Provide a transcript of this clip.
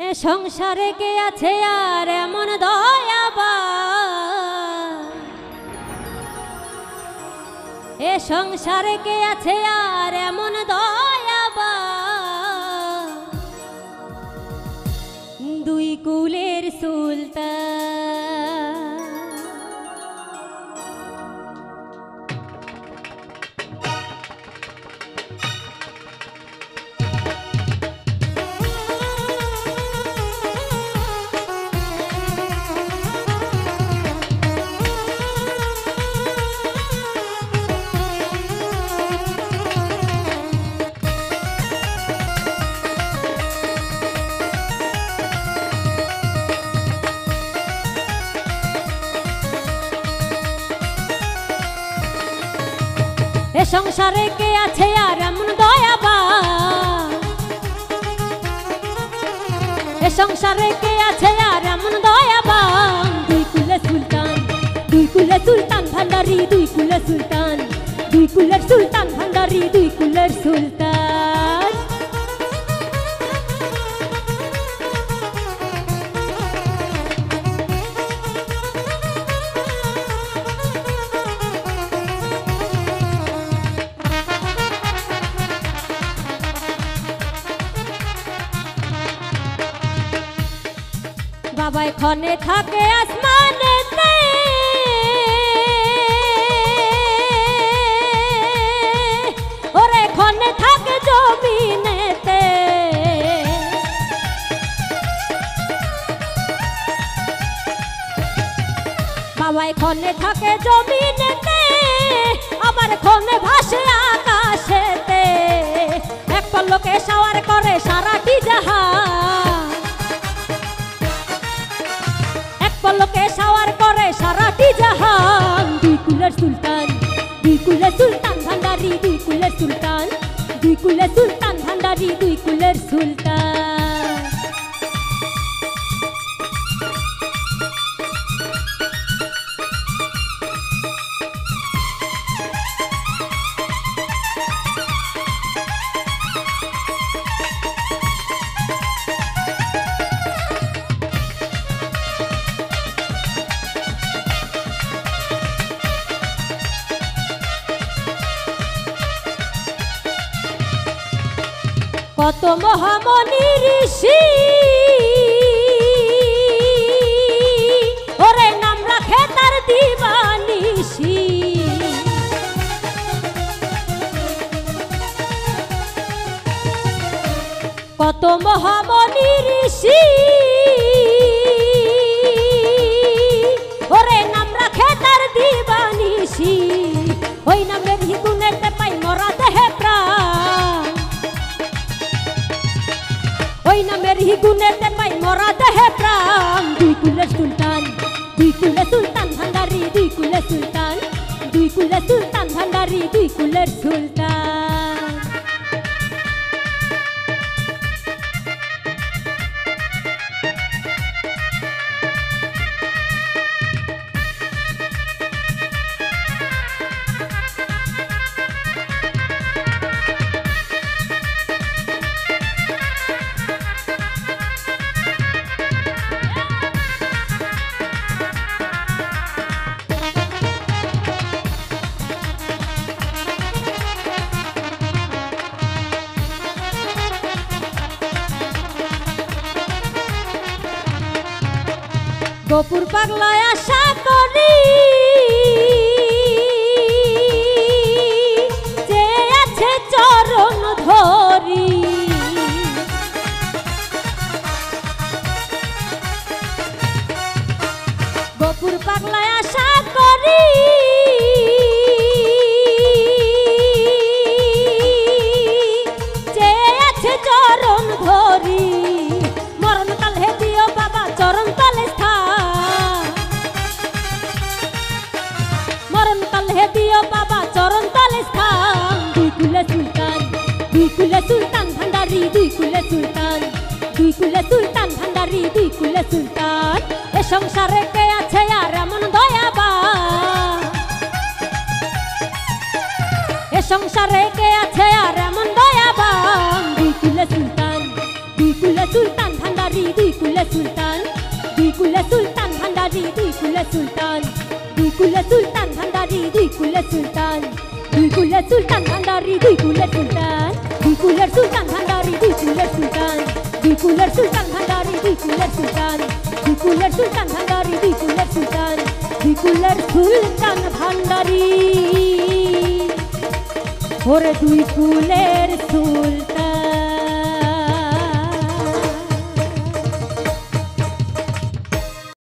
এ সংসারে কে আছে আর এমন দয়াবান, এ সংসারে কে আছে আর এমন দয়াবান, দুই কুলের সুলতান। এ সংসারে কে আছে আর এমন দয়াবান, এ সংসারে কে আছে আর এমন দয়াবান, দুই কুলে সুলতান, দুই কুলে সুলতান ভান্ডারি, দুই কুলে সুলতান, দুই কুলের সুলতান ভান্ডারি, দুই কুলের সুলতান। বাবা এখানে থাকে আসমানেতে, ওরে এখানে থাকে জমিনেতে, বাবা এখানে থাকে জমিনেতে, আবার এখানে ভাসে আকাশেতে, এক পলকে সাওয়ার করে সারাটি জাহান, পলকে সাওয়ার করে সারাটি জাহান, দুই কুলের সুলতান, দুই কুলের সুলতান ভান্ডারি, দুই কুলের সুলতান, দুই কুলের সুলতান ভান্ডারি, দুই কুলের সুলতান। কত মহামনি ঋষি ওরে নাম রাখে তার দিবানিশি, কত মহামনি ঋষি ওরে নাম রাখে তার দিবানিশি, ওই নামের হিগুনেতে পাই মরা দেহে প্রাণ, ওই নামের হিগুনেতে পাই মরা দেহে প্রাণ, দুই কুলের সুলতান, দুই কুলের সুলতান ভান্ডারি, দুই কুলের সুলতান, দুই কুলের সুলতান ভান্ডারি, দুই কুলের সুলতান। গোপুর পাগলায় আশা করি, যে আছে চরণ ধরি, গোপুর পাগলায় আশা করি, যে আছে চরণ ধরি, মরণ কাল হে দিও বাবা চরণ তলে স্থান, মরণ কাল হে দিও বাবা চরণ তলে স্থান, দুই কুলে সুলতান, দুই কুলে সুলতান ভান্ডারি, দুই কুলে সুলতান, দুই কুলে সুলতান ভান্ডারি, দুই কুলে সুলতান। এ সংসারে কে আছে আর এমন দয়াবান, এ সংসারে কে আছে আর এমন দয়াবান, দুই কুলে সুলতান, দুই কুলে সুলতান ভান্ডারি। সুলতান দুই কুলের সুলতান ভান্ডারি দুই কুলের সুলতান দুই কুলের সুলতান ভান্ডারি দুই কুলের সুলতান দুই কুলের সুলতান ভান্ডারি দুই কুলের সুলতান দুই কুলের সুলতান ভান্ডারি দুই কুলের সুলতান দুই কুলের সুলতান ভান্ডারি দুই কুলের সুলতান দুই কুলের সুলতান ভান্ডারি ওরে দুই কুলের সুলতান